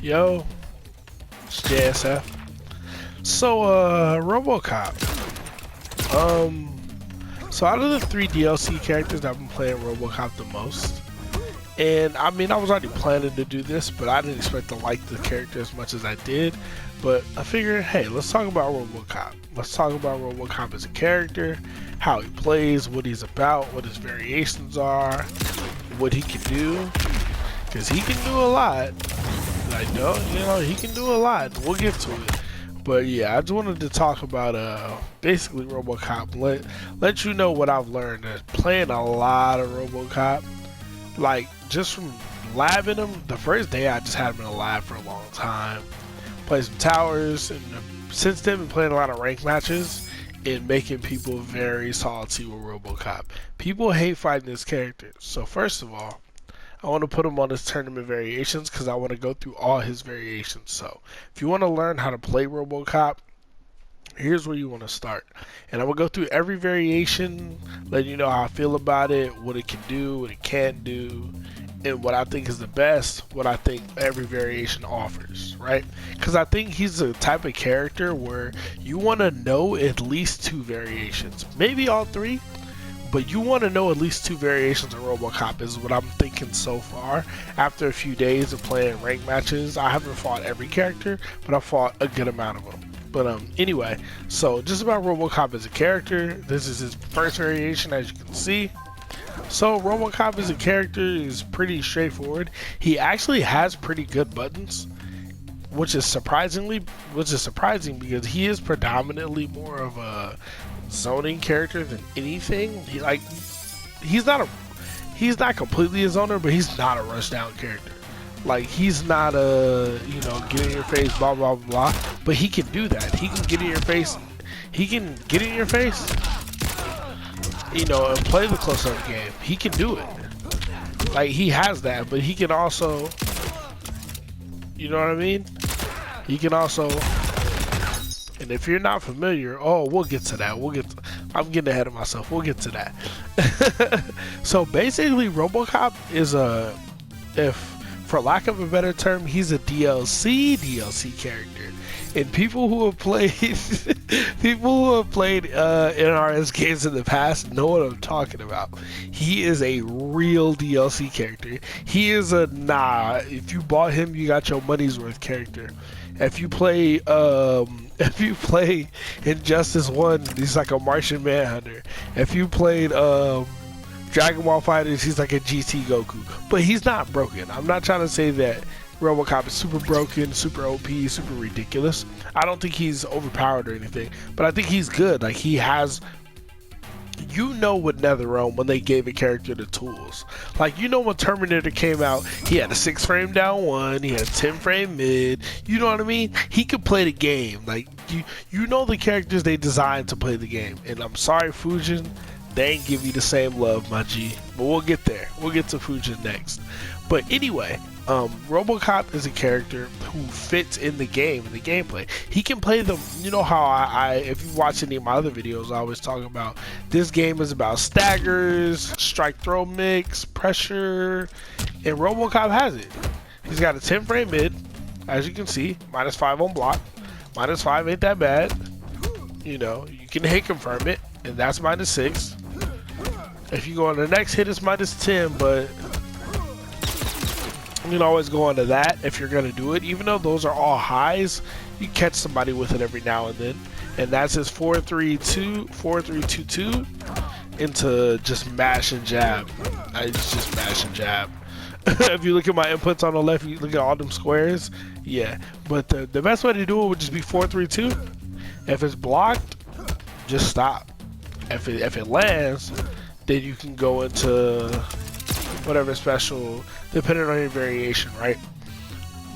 Yo, it's JSF. So, RoboCop. So out of the 3 DLC characters, I've been playing RoboCop the most. And I mean, I was already planning to do this, but I didn't expect to like the character as much as I did. But I figured, hey, let's talk about RoboCop. Let's talk about RoboCop as a character, how he plays, what he's about, what his variations are, what he can do. Because he can do a lot. Like, he can do a lot. We'll get to it. But yeah, I just wanted to talk about basically RoboCop. Let you know what I've learned. Playing a lot of RoboCop. Like, just from labbing him, the first day I just had him in a lab for a long time. Played some towers, and since then been playing a lot of ranked matches and making people very salty with RoboCop. People hate fighting this character. So first of all, I want to put him on his tournament variations because I want to go through all his variations. So if you want to learn how to play RoboCop, here's where you want to start. And I will go through every variation, letting you know how I feel about it, what it can do, what it can't do, and what I think is the best, what I think every variation offers, right? Because I think he's the type of character where you want to know at least 2 variations, maybe all 3. But you want to know at least 2 variations of RoboCop is what I'm thinking so far. After a few days of playing ranked matches, I haven't fought every character, but I've fought a good amount of them. But anyway, so just about RoboCop as a character, this is his first variation, as you can see. So RoboCop as a character is pretty straightforward. He actually has pretty good buttons, which is surprising because he is predominantly more of a zoning character than anything. He's not completely a zoner, but he's not a rush down character. Like, he's not a get in your face blah blah blah, but he can do that. He can get in your face, and play the close up game. He can do it. Like, he has that, but he can also, you know what I mean? He can also. And if you're not familiar, we'll get to that. I'm getting ahead of myself. We'll get to that. So basically, RoboCop is for lack of a better term, he's a DLC character. And people who have played NRS games in the past know what I'm talking about. He is a real DLC character. He is a if you bought him, you got your money's worth character. If you play Injustice 1, he's like a Martian Manhunter. If you played Dragon Ball FighterZ, he's like a GT Goku. But he's not broken. I'm not trying to say that RoboCop is super broken, super OP, super ridiculous. I don't think he's overpowered or anything. But I think he's good. Like, he has... with NetherRealm when they gave a character the tools. Like, when Terminator came out, he had a 6 frame down 1, he had a 10 frame mid, you know what I mean? He could play the game. Like, the characters they designed to play the game. And I'm sorry, Fujin, they ain't give you the same love, my G. But we'll get there. We'll get to Fujin next. But anyway, RoboCop is a character who fits in the game, in the gameplay. He can play them. You know how if you watch any of my other videos, I always talk about this game is about staggers, strike throw mix, pressure, and RoboCop has it. He's got a 10 frame mid, as you can see, -5 on block. -5 ain't that bad. You can hit confirm it, and that's -6. If you go on the next hit, it's -10, but you can always go on to that if you're going to do it. Even though those are all highs, you catch somebody with it every now and then. And that's his 4-3-2-2 into just mash and jab. It's just mash and jab. If you look at my inputs on the left, you look at all them squares. Yeah, but the best way to do it would just be 4-3-2. If it's blocked, just stop. If it lands, then you can go into whatever special, depending on your variation, right?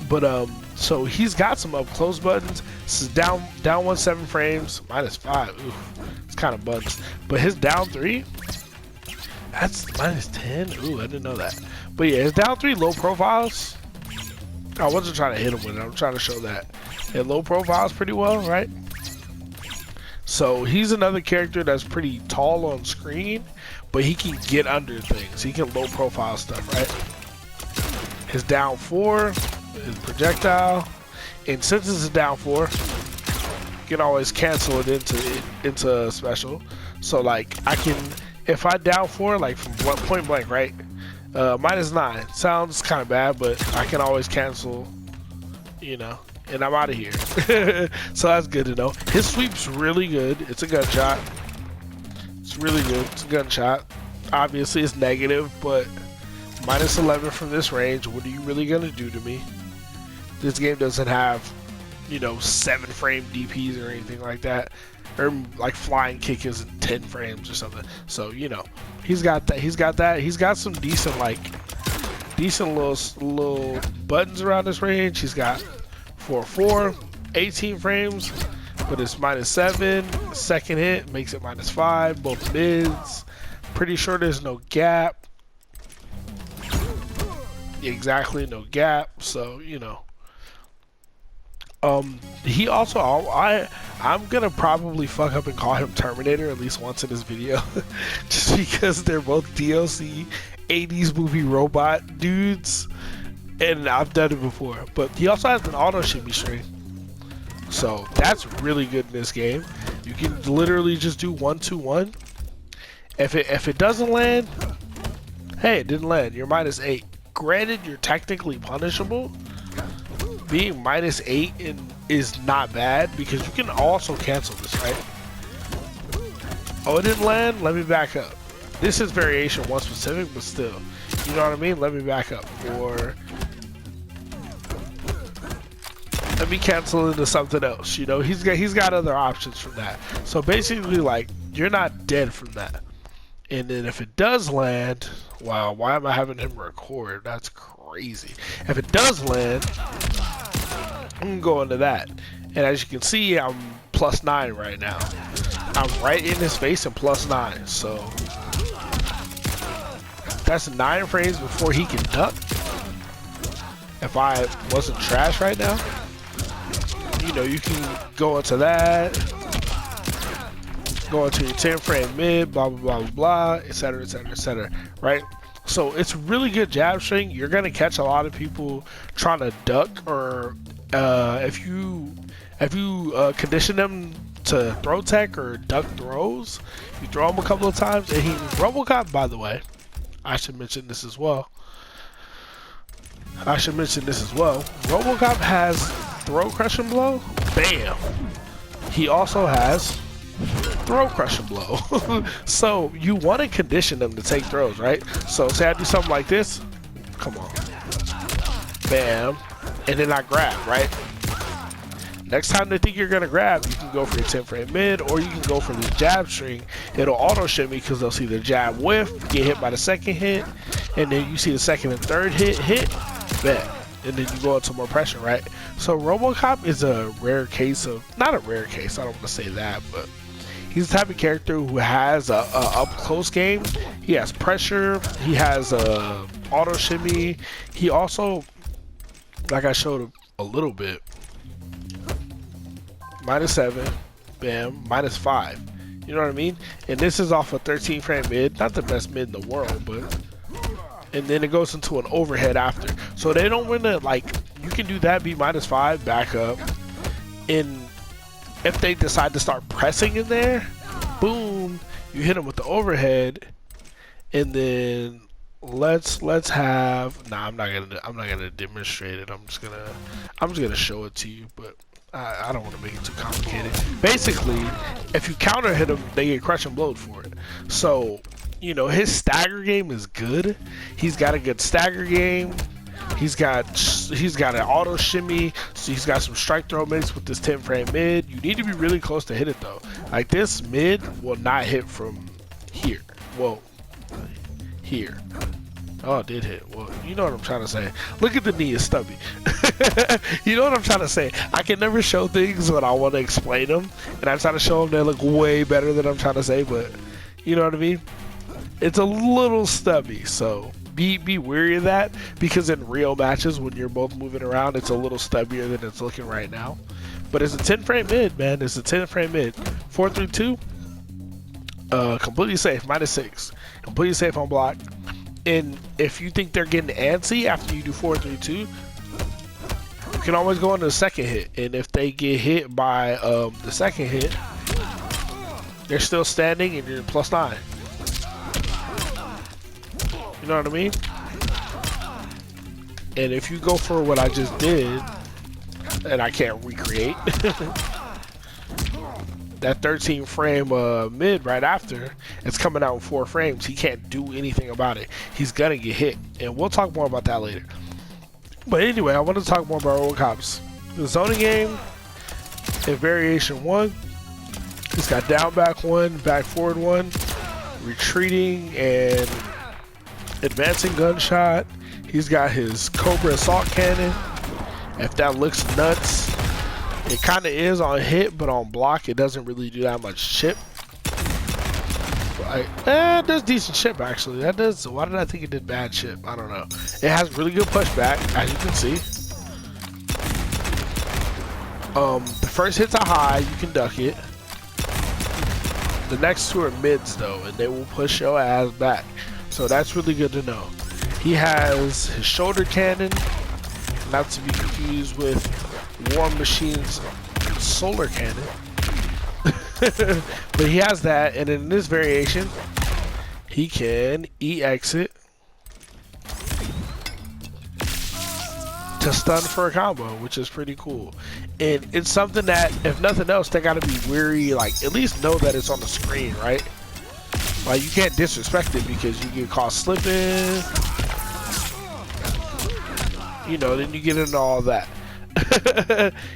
But so he's got some up close buttons. This is down 1 7 frames, -5. Ooh, it's kind of bugs. But his down 3, that's -10. Ooh, I didn't know that. But yeah, his down 3 low profiles. I wasn't trying to hit him with it. I'm trying to show that. And low profiles pretty well, right? So he's another character that's pretty tall on screen, but he can get under things. He can low profile stuff, right? His down 4, his projectile. And since it's a down 4, you can always cancel it into special. So like I can, if I down 4 like from point blank, right? -9 sounds kind of bad, but I can always cancel, you know, and I'm out of here. So that's good to know. His sweep's really good. It's a gunshot. It's really good. It's a gunshot. Obviously it's negative, but -11 from this range. What are you really gonna do to me? This game doesn't have, you know, 7 frame DPs or anything like that, or like flying kick is 10 frames or something. So you know, he's got that. He's got some decent little buttons around this range. He's got 4/4, 18 frames, but it's -7. Second hit makes it -5. Both mids. Pretty sure there's no gap. Exactly, no gap. So you know. He also, I'm gonna probably fuck up and call him Terminator at least once in this video, just because they're both DLC 80s movie robot dudes, and I've done it before. But he also has an auto shimmy string, so that's really good in this game. You can literally just do 1-2-1. If it doesn't land, hey, it didn't land. You're -8. Granted, you're technically punishable. Being -8 is not bad because you can also cancel this, right? Oh, it didn't land? Let me back up. This is variation 1 specific, but still. You know what I mean? Let me back up. Or let me cancel into something else. You know, he's got other options from that. So basically, like, you're not dead from that. And then if it does land, wow, why am I having him record? That's crazy. If it does land, I'm going to that. And as you can see, I'm +9 right now. I'm right in his face and +9. So that's 9 frames before he can duck. If I wasn't trash right now, you know, you can go into that, go into your 10 frame mid, blah, blah, blah, blah, etc., etc., etc., right? So it's really good jab string. You're going to catch a lot of people trying to duck, or if you condition them to throw tech or duck throws, you throw them a couple of times. And ROBOCOP, by the way, I should mention this as well. ROBOCOP has throw, crush, and blow. Bam. He also has throw, crush, and blow. So you want to condition them to take throws, right? So say I do something like this. Come on. Bam. And then I grab, right? Next time they think you're gonna grab, you can go for your 10 frame mid, or you can go for the jab string. It'll auto shimmy because they'll see the jab whiff, get hit by the second hit, and then you see the second and third hit, bet. And then you go into more pressure, right? So ROBOCOP is a rare case of, not a rare case, I don't want to say that, but he's the type of character who has a up close game. He has pressure, he has a auto shimmy. He also, like I showed a little bit, -7, bam, -5. You know what I mean? And this is off a 13 frame mid, not the best mid in the world, but, and then it goes into an overhead after. So they don't want to, like, you can do that, be -5, back up, and if they decide to start pressing in there, boom, you hit them with the overhead, and then let's have, nah, I'm not gonna demonstrate it. I'm just gonna show it to you, but I don't want to make it too complicated. Basically, if you counter hit them, they get crush and blowed for it. So, you know, his stagger game is good. He's got a good stagger game. He's got an auto shimmy, so he's got some strike throw mix with this 10 frame mid. You need to be really close to hit it though. Like this mid will not hit from here. Well, here. Oh, it did hit. Well, you know what I'm trying to say. Look at the knee, it's stubby. You know what I'm trying to say. I can never show things when I want to explain them, and I try to show them they look way better than I'm trying to say, but you know what I mean? It's a little stubby, so be wary of that, because in real matches when you're both moving around, it's a little stubbier than it's looking right now. But it's a 10 frame mid, man. It's a 10 frame mid. 4-3-2. Completely safe, -6. Completely safe on block. And if you think they're getting antsy after you do 4-3-2, can always go on to the second hit, and if they get hit by the second hit, they're still standing and you're +9. You know what I mean? And if you go for what I just did, and I can't recreate, that 13 frame mid right after, it's coming out in 4 frames. He can't do anything about it. He's gonna get hit, and we'll talk more about that later. But anyway, I want to talk more about ROBOCOP's the zoning game. In variation 1, he's got down back 1, back forward 1, retreating and advancing gunshot. He's got his Cobra assault cannon. If that looks nuts, it kind of is on hit, but on block it doesn't really do that much chip. Like, it does decent chip actually. That does. Why did I think it did bad chip? I don't know. It has really good pushback, as you can see. The first hit's a high, you can duck it. The next 2 are mids though, and they will push your ass back. So that's really good to know. He has his shoulder cannon, not to be confused with War Machine's solar cannon. But he has that, and in this variation, he can E-exit to stun for a combo, which is pretty cool. And it's something that, if nothing else, they gotta be weary, like, at least know that it's on the screen, right? Like, you can't disrespect it because you get caught slipping. You know, then you get into all that.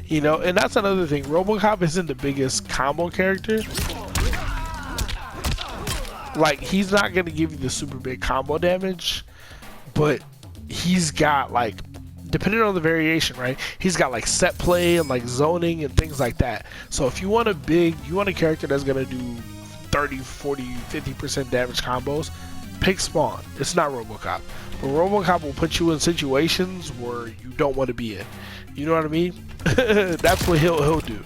You know, and that's another thing. ROBOCOP isn't the biggest combo character. Like, he's not gonna give you the super big combo damage, but he's got, like, depending on the variation, right, he's got like set play and like zoning and things like that. So if you want a character that's gonna do 30, 40, 50% damage combos, pick Spawn. It's not ROBOCOP. But ROBOCOP will put you in situations where you don't want to be in. You know what I mean? That's what he'll do.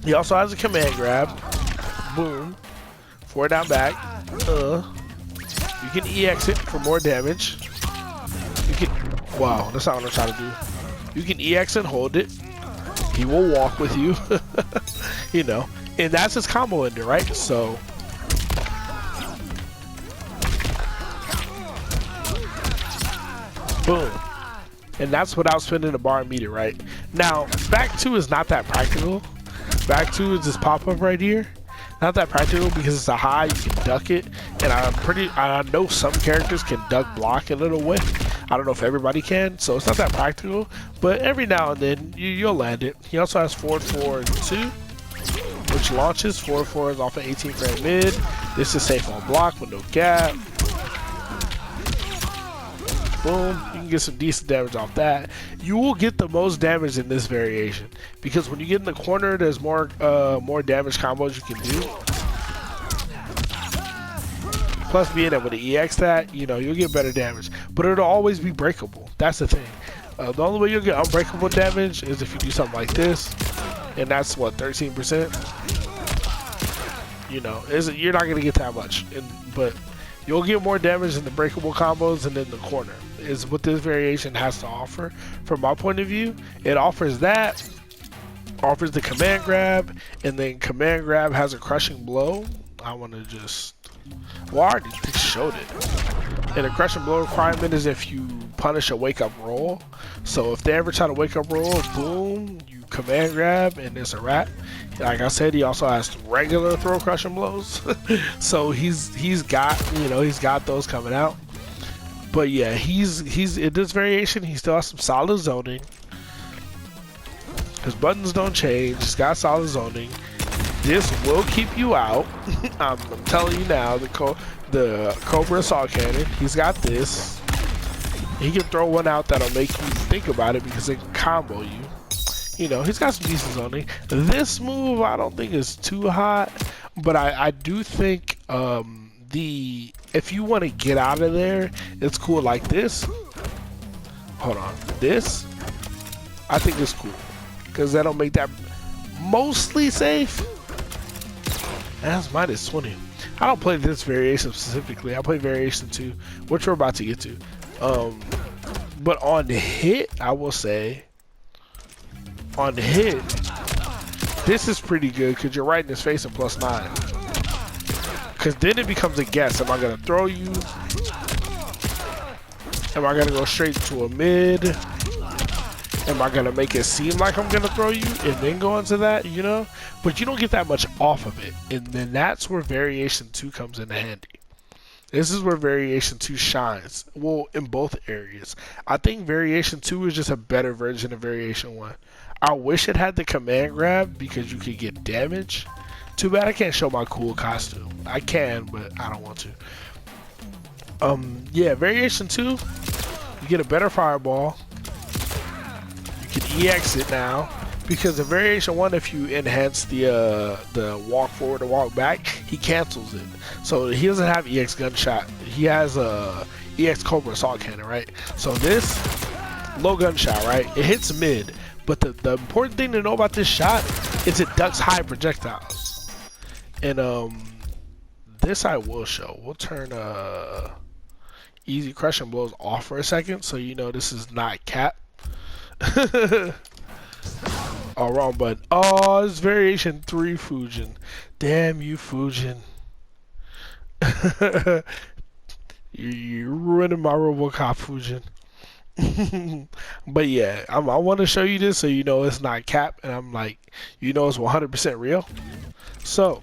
He also has a command grab. Boom. 4 down back. You can E-exit for more damage. You can... Wow, that's not what I'm trying to do. You can E-exit and hold it. He will walk with you. You know. And that's his combo ender, right? So... Boom. And that's without spending a bar meter, right? Now, back 2 is not that practical. Back 2 is this pop-up right here. Not that practical because it's a high, you can duck it. And I know some characters can duck block a little way. I don't know if everybody can, so it's not that practical. But every now and then, you'll land it. He also has forward 4 and 2, which launches. Forward 4 is off an 18 frame mid. This is safe on block with no gap. Boom, you can get some decent damage off that. You will get the most damage in this variation because when you get in the corner, there's more damage combos you can do. Plus, being able to EX that, you know, you'll get better damage, but it'll always be breakable. That's the thing. The only way you'll get unbreakable damage is if you do something like this, and that's what 13%. You know, you're not gonna get that much, but you'll get more damage in the breakable combos and in the corner. Is what this variation has to offer. From my point of view, it offers that, offers the command grab, and then command grab has a crushing blow. I want to just, well, I already showed it. And a crushing blow requirement is if you punish a wake up roll. So if they ever try to wake up roll, boom, you command grab and it's a wrap. Like I said, he also has regular throw crushing blows. So he's got, you know, he's got those coming out. But yeah, he's in this variation, he still has some solid zoning. His buttons don't change, he's got solid zoning. This will keep you out. I'm telling you now, the Cobra assault cannon, he's got this. He can throw one out that'll make you think about it because it can combo you. You know, he's got some decent zoning. This move I don't think is too hot, but I do think if you want to get out of there, it's cool like this. Hold on, this I think is cool because that'll make that mostly safe. That's -20. I don't play this variation specifically. I play variation 2, which we're about to get to. But on the hit, I will say, on the hit, this is pretty good because you're right in his face and +9. Because then it becomes a guess. Am I going to throw you? Am I going to go straight to a mid? Am I going to make it seem like I'm going to throw you and then go into that, you know? But you don't get that much off of it. And then that's where Variation 2 comes in handy. This is where Variation 2 shines. Well, in both areas. I think Variation 2 is just a better version of Variation 1. I wish it had the command grab because you could get damage. Too bad I can't show my cool costume. I can, but I don't want to. Yeah, Variation 2, you get a better fireball. You can EX it now. Because in Variation 1, if you enhance the walk forward or walk back, he cancels it. So he doesn't have EX gunshot. He has a EX Cobra assault cannon, right? So this low gunshot, right? It hits mid. But the important thing to know about this shot is it ducks high projectiles. And this I will show. We'll turn easy crushing blows off for a second so you know this is not cap. Oh, wrong button. Oh, it's Variation 3 Fujin. Damn you, Fujin. You're ruining my RoboCop, Fujin. But yeah, I want to show you this so you know it's not cap, and I'm like, you know it's 100% real. So,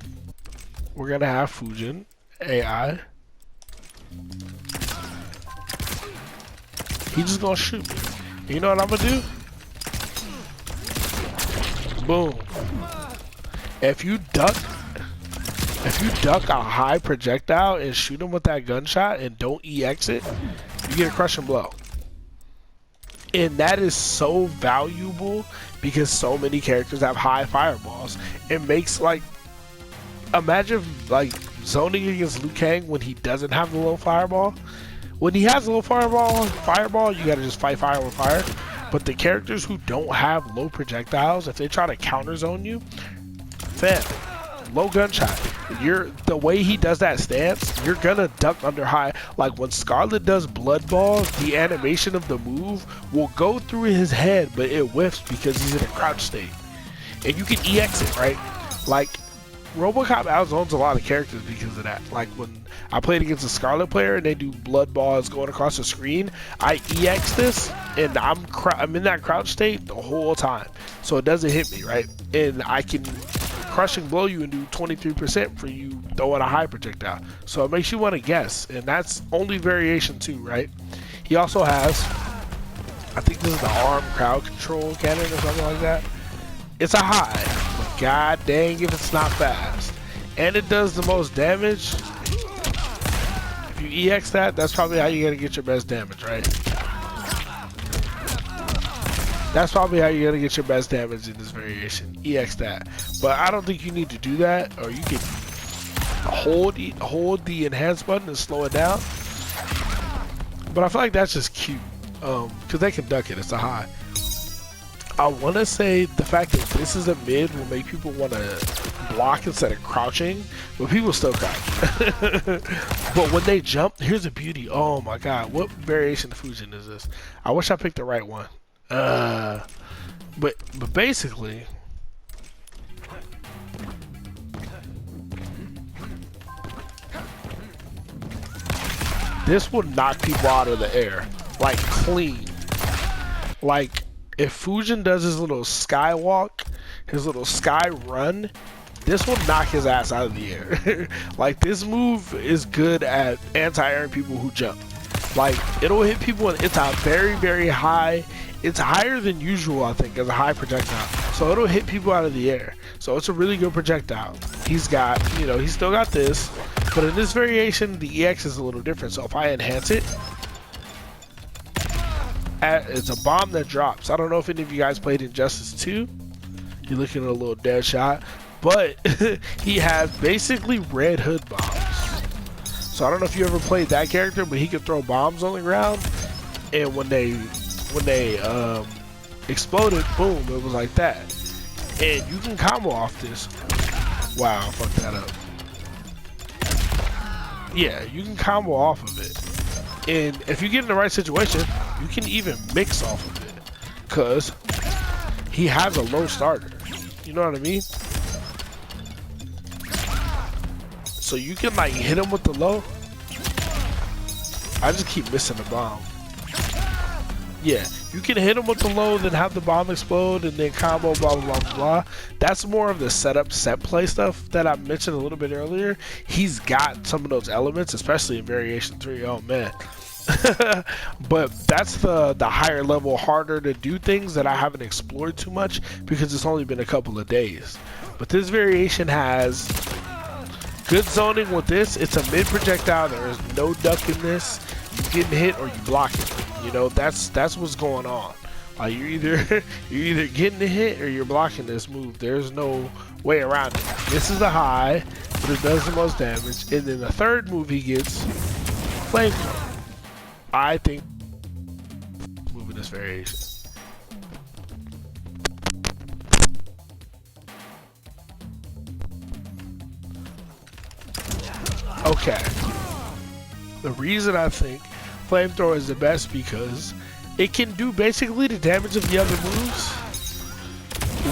we're going to have Fujin AI. He's just going to shoot me. You know what I'm going to do? Boom. If you duck a high projectile and shoot him with that gunshot and don't EX it, you get a crushing blow. And that is so valuable because so many characters have high fireballs. It makes like, imagine like zoning against Liu Kang when he doesn't have the low fireball. When he has a low fireball, you gotta just fight fire with fire. But the characters who don't have low projectiles, if they try to counter zone you, fam, low gunshot. The way he does that stance, you're gonna duck under high. Like when Scarlet does blood balls, the animation of the move will go through his head, but it whiffs because he's in a crouch state. And you can EX it, right? Like RoboCop outzones a lot of characters because of that. Like when I played against a Scarlet player and they do blood balls going across the screen, I EX this and I'm in that crouch state the whole time, so it doesn't hit me, right? And I can crushing blow you and do 23% for you throwing a high projectile. So it makes you want to guess, and that's only Variation 2, right? He also has, I think this is the arm crowd control cannon or something like that. It's a high, but god dang if it's not fast. And it does the most damage. If you EX that, that's probably how you're gonna get your best damage, right? That's probably how you're gonna get your best damage in this variation. EX that. But I don't think you need to do that, or you can hold the enhance button and slow it down. But I feel like that's just cute. Because they can duck it, it's a high. I want to say the fact that this is a mid will make people want to block instead of crouching, but people still crouch. But when they jump, here's the beauty. Oh my god, what variation of Fujin is this? I wish I picked the right one. But basically, this will knock people out of the air, like clean. Like if Fujin does his little skywalk, his little sky run, this will knock his ass out of the air. Like this move is good at anti-airing people who jump. Like it'll hit people and it's a very, very high. It's higher than usual, I think, as a high projectile. So it'll hit people out of the air. So it's a really good projectile. He's got, you know, he's still got this, but in this variation, the EX is a little different. So if I enhance it, it's a bomb that drops. I don't know if any of you guys played Injustice 2. You're looking at a little dead shot, but he has basically Red Hood bombs. So I don't know if you ever played that character, but he could throw bombs on the ground, and when they exploded, boom, it was like that. And you can combo off this. Wow, I fucked that up. Yeah, you can combo off of it. And if you get in the right situation, you can even mix off of it. Because he has a low starter. You know what I mean? So you can like hit him with the low. I just keep missing the bomb. Yeah, you can hit him with the low, then have the bomb explode, and then combo, blah, blah, blah, blah. That's more of the setup, set play stuff that I mentioned a little bit earlier. He's got some of those elements, especially in Variation 3. Oh, man. But that's the higher level, harder to do things that I haven't explored too much because it's only been a couple of days. But this variation has good zoning with this. It's a mid projectile. There is no duck in this. You getting hit or you blocking. You know, that's what's going on. You're either getting the hit or you're blocking this move. There's no way around it. This is the high, but it does the most damage. And then the third move he gets, Flamethrower. I think moving this variation. Okay. The reason I think Flamethrower is the best because it can do basically the damage of the other moves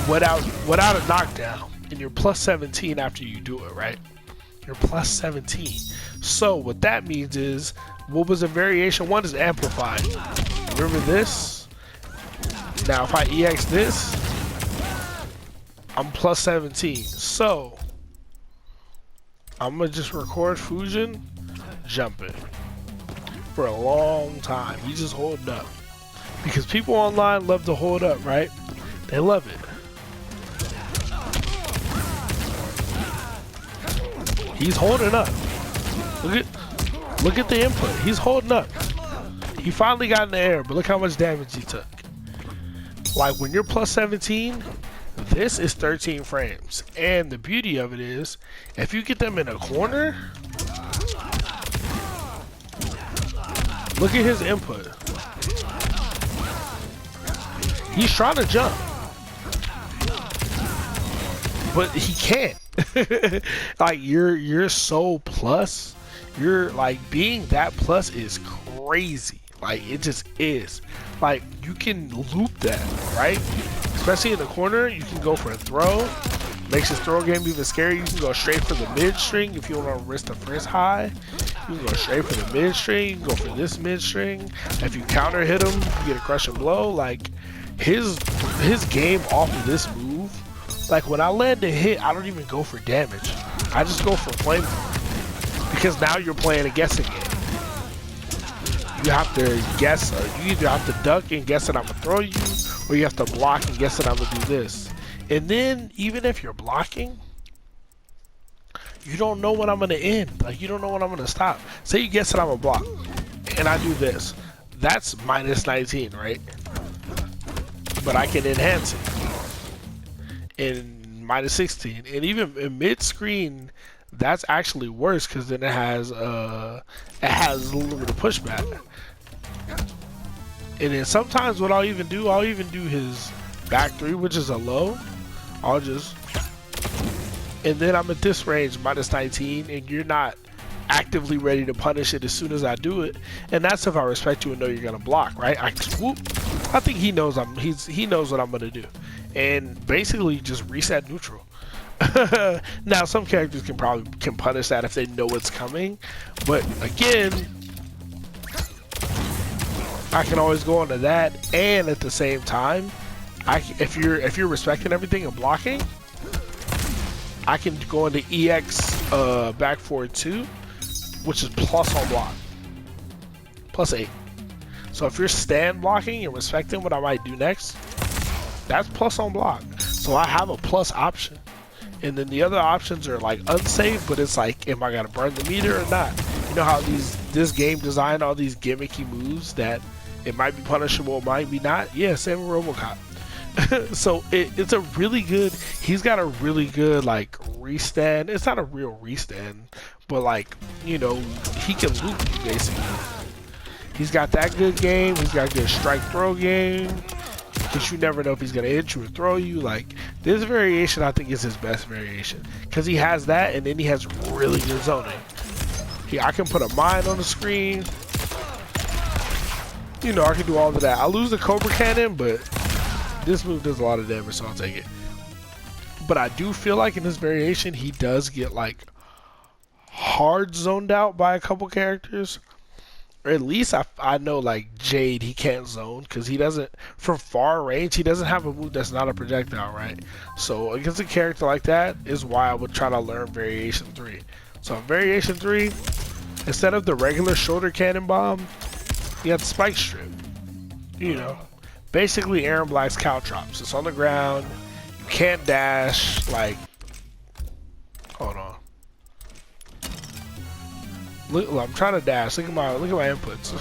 without a knockdown. And you're plus 17 after you do it, right? You're plus 17. So what that means is, what was a variation? One is amplified. Remember this? Now if I EX this, I'm plus 17. So I'm gonna just record Fujin jumping for a long time. He's just holding up. Because people online love to hold up, right? They love it. He's holding up. Look at the input. He's holding up. He finally got in the air, but look how much damage he took. Like when you're plus 17, this is 13 frames. And the beauty of it is, if you get them in a corner, look at his input. He's trying to jump, but he can't. Like you're so plus. You're like being that plus is crazy. Like it just is. Like you can loop that, right? Especially in the corner, you can go for a throw. Makes his throw game even scary. You can go straight for the mid string if you want to risk the first high. You can go straight for the mid string. You can go for this mid string. If you counter hit him, you get a crushing blow. Like his game off of this move. Like when I land a hit, I don't even go for damage. I just go for flamethrower. Because now you're playing a guessing game. You have to guess. You either have to duck and guess that I'm gonna throw you, or you have to block and guess that I'm gonna do this. And then even if you're blocking, you don't know when I'm gonna end. Like you don't know when I'm gonna stop. Say you guess that I'm gonna block, and I do this. That's minus 19, right? But I can enhance it in minus 16, and even in mid screen. That's actually worse because then it has a little bit of pushback. And then sometimes what I'll even do his back three, which is a low. I'll just, and then I'm at this range, minus 19, and you're not actively ready to punish it as soon as I do it. And that's if I respect you and know you're gonna block, right? I swoop. I think he knows he knows what I'm gonna do, and basically just reset neutral. Now some characters can punish that if they know what's coming, but again, I can always go into that, and at the same time, if you're respecting everything and blocking, I can go into EX back forward 2, which is plus on block, plus 8. So if you're stand blocking and respecting what I might do next, that's plus on block. So I have a plus option. And then the other options are like unsafe, but it's like, am I gonna burn the meter or not? You know how this game designed all these gimmicky moves that it might be punishable, it might be not? Yeah, same with ROBOCOP. So it's a really good, he's got a really good like restand. It's not a real restand, but like, you know, he can loop you basically. He's got that good game, he's got a good strike throw game. Because you never know if he's going to hit you or throw you. Like, this variation, I think, is his best variation. Because he has that, and then he has really good zoning. I can put a mine on the screen. you know, I can do all of that. I lose the Cobra Cannon, but this move does a lot of damage, so I'll take it. But I do feel like in this variation, he does get like hard zoned out by a couple characters. Or at least I know like Jade, he can't zone because he doesn't, from far range, he doesn't have a move that's not a projectile, right? So against a character like that is why I would try to learn Variation 3. So Variation 3, instead of the regular shoulder cannon bomb, you got the spike strip. You know, basically Aaron Black's caltrops. It's on the ground, you can't dash, like, hold on. Look, I'm trying to dash. Look at my inputs.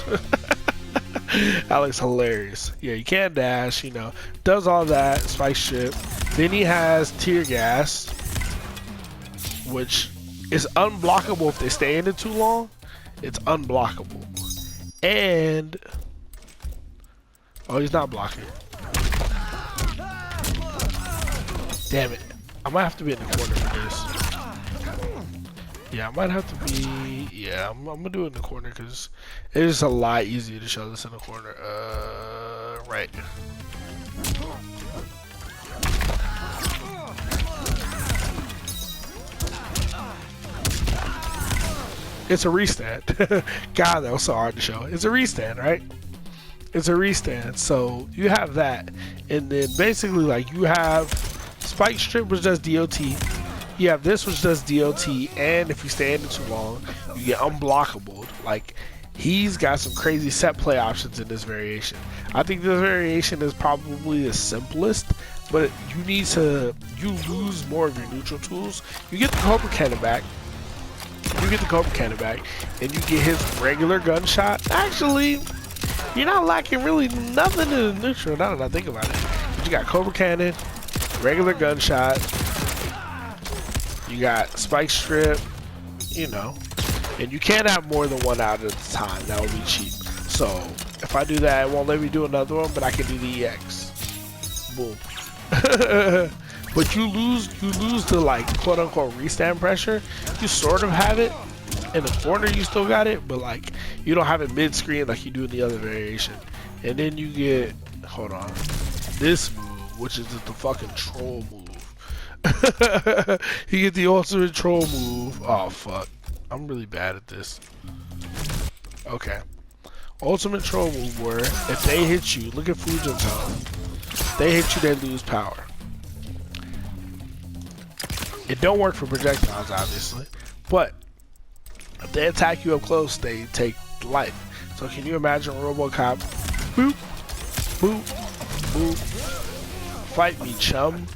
That looks hilarious. Yeah, you can't dash. You know, does all that spike strip. Then he has tear gas, which is unblockable if they stay in it too long. It's unblockable. And oh, he's not blocking. Damn it! I might have to be in the corner for this. Yeah, I might have to be. Yeah, I'm gonna do it in the corner because it is a lot easier to show this in the corner. Right. It's a restand. God, that was so hard to show. It's a restand, right? It's a restand. So you have that, and then basically like you have spike strip, which does DOT. You have this, which does DOT, and if you stay in it too long, you get unblockable. Like, he's got some crazy set play options in this variation. I think this variation is probably the simplest, but you lose more of your neutral tools. You get the Cobra Cannon back. And you get his regular gunshot. Actually, you're not lacking really nothing in the neutral, now that I think about it. But you got Cobra Cannon, regular gunshot, you got spike strip, you know, and you can't have more than one out at a time. That would be cheap. So if I do that, it won't let me do another one, but I can do the EX. Boom. But you lose the like quote unquote restand pressure. You sort of have it in the corner. You still got it, but like you don't have it mid screen like you do in the other variation. And then you get, hold on, this move, which is the fucking troll move. You get the ultimate troll move. Oh fuck, I'm really bad at this. Okay, ultimate troll move where if they hit you, look at Fujin's health. If they hit you, they lose power. It don't work for projectiles, obviously, but if they attack you up close, they take life. So can you imagine RoboCop? Boop, boop, boop. Fight me, chum.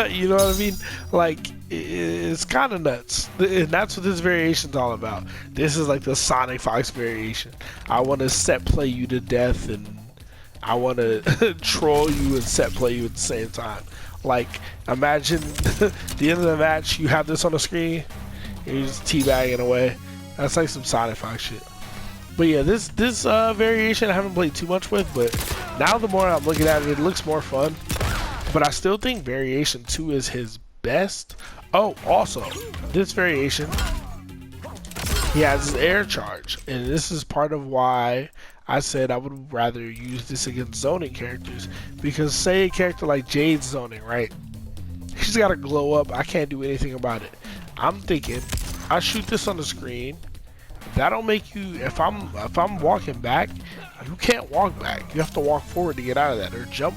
You know what I mean? Like, it's kind of nuts, and that's what this variation's all about. This is like the Sonic Fox variation. I want to set play you to death, and I want to troll you and set play you at the same time. Like, imagine the end of the match, you have this on the screen, and you're just teabagging away. That's like some Sonic Fox shit. But yeah, this variation I haven't played too much with, but now the more I'm looking at it, it looks more fun. But I still think Variation 2 is his best. Oh, also, this variation, he has his air charge. And this is part of why I said I would rather use this against zoning characters. Because say a character like Jade's zoning, right? She's got to glow up. I can't do anything about it. I'm thinking, I shoot this on the screen. That'll make you, if I'm walking back, you can't walk back. You have to walk forward to get out of that, or jump.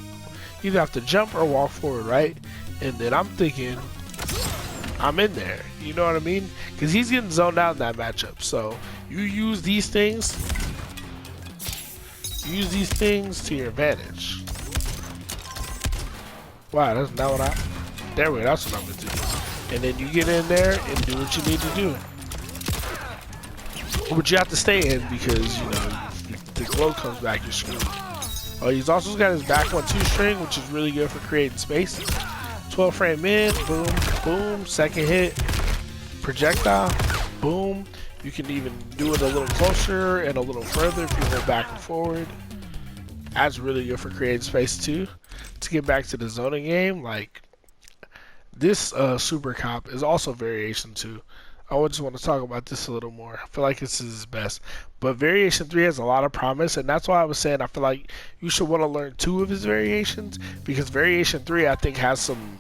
You either have to jump or walk forward, right? And then I'm thinking, I'm in there. You know what I mean? Because he's getting zoned out in that matchup. So you use these things. Use these things to your advantage. Wow, that's not what I. There we go. That's what I'm gonna do. And then you get in there and do what you need to do. But you have to stay in because you know if the glow comes back, you're screwed. Oh, he's also got his back 1-2 string, which is really good for creating space. 12 frame in, boom, boom, second hit, projectile, boom. You can even do it a little closer and a little further if you go back and forward. That's really good for creating space too. To get back to the zoning game, like this Super Cop is also Variation 2. I just want to talk about this a little more. I feel like this is his best. But Variation 3 has a lot of promise, and that's why I was saying I feel like you should want to learn 2 of his variations, because Variation 3 I think has some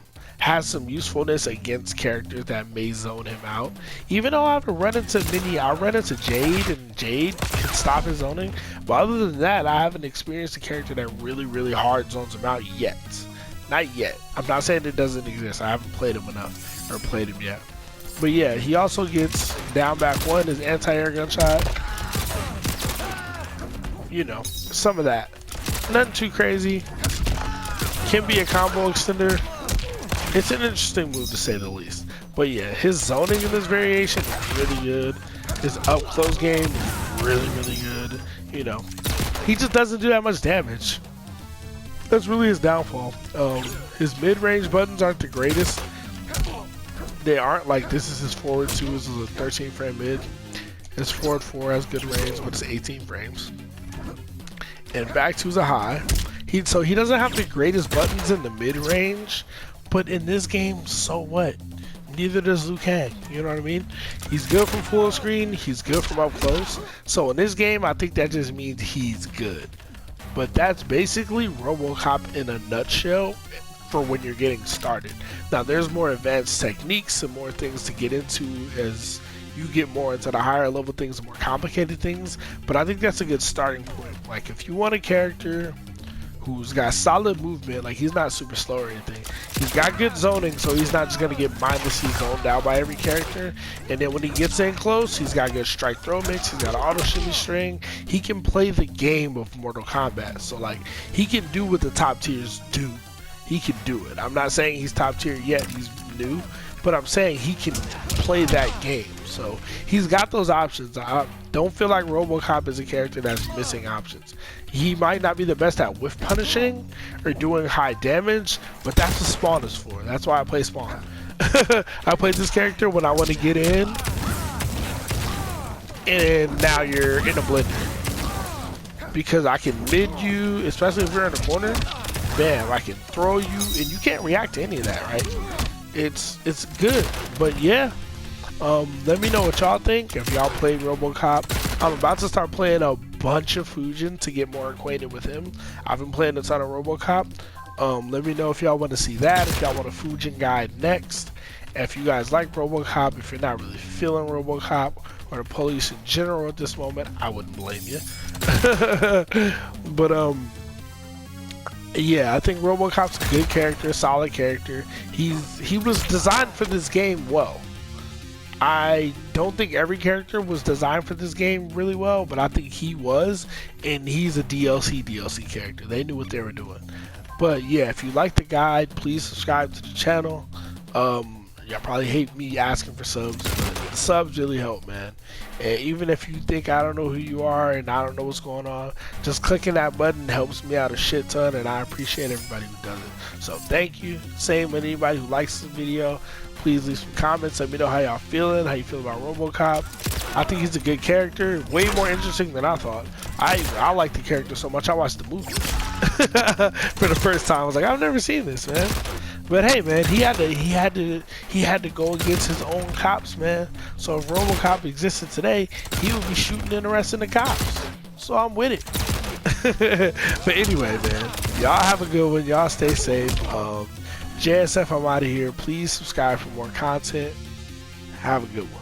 usefulness against characters that may zone him out. Even though I haven't run into many, I run into Jade, and Jade can stop his zoning. But other than that, I haven't experienced a character that really hard zones him out yet. Not yet. I'm not saying it doesn't exist. I haven't played him enough, or played him yet. But yeah, he also gets down back 1, his anti-air gunshot. You know, some of that. Nothing too crazy. Can be a combo extender. It's an interesting move to say the least. But yeah, his zoning in this variation is really good. His up close game is really good. You know, he just doesn't do that much damage. That's really his downfall. His mid-range buttons aren't the greatest. They aren't like, this is his forward 2, this is a 13 frame mid. His forward 4 has good range, but it's 18 frames. And back 2 is a high. So he doesn't have the greatest buttons in the mid-range. But in this game, so what? Neither does Liu Kang, you know what I mean? He's good from full screen, he's good from up close. So in this game, I think that just means he's good. But that's basically RoboCop in a nutshell for when you're getting started. Now there's more advanced techniques and more things to get into as you get more into the higher level things, the more complicated things. But I think that's a good starting point. Like if you want a character who's got solid movement, like he's not super slow or anything. He's got good zoning, so he's not just gonna get mindlessly zoned out by every character. And then when he gets in close, he's got good strike throw mix, he's got auto shimmy string. He can play the game of Mortal Kombat. So like he can do what the top tiers do. He can do it. I'm not saying he's top tier yet, he's new, but I'm saying he can play that game. So he's got those options. I don't feel like RoboCop is a character that's missing options. He might not be the best at whiff punishing or doing high damage, but that's what Spawn is for. That's why I play Spawn. I play this character when I want to get in, and now you're in a blender. Because I can mid you, especially if you're in the corner, bam, I can throw you, and you can't react to any of that, right? It's good, but yeah. Let me know what y'all think. If y'all played RoboCop, I'm about to start playing a bunch of Fujin to get more acquainted with him. I've been playing a ton of RoboCop. Let me know if y'all want to see that, if y'all want a Fujin guide next. If you guys like RoboCop, if you're not really feeling RoboCop or the police in general at this moment, I wouldn't blame you. But yeah, I think RoboCop's a good character, solid character. He was designed for this game well. I don't think every character was designed for this game really well, but I think he was, and he's a DLC character. They knew what they were doing. But yeah, if you like the guide, please subscribe to the channel. Y'all probably hate me asking for subs, but subs really help, man. And even if you think I don't know who you are and I don't know what's going on, just clicking that button helps me out a shit ton, and I appreciate everybody who does it. So thank you. Same with anybody who likes the video. Please leave some comments. Let me know how y'all feeling, how you feel about RoboCop. I think he's a good character, way more interesting than I thought. I like the character so much I watched the movie for the first time. I was like, I've never seen this, man. But hey, man, he had to go against his own cops, man. So if RoboCop existed today, he would be shooting in the rest of the cops. So I'm with it. But anyway, man, y'all have a good one. Y'all stay safe. JSF, I'm out of here. Please subscribe for more content. Have a good one.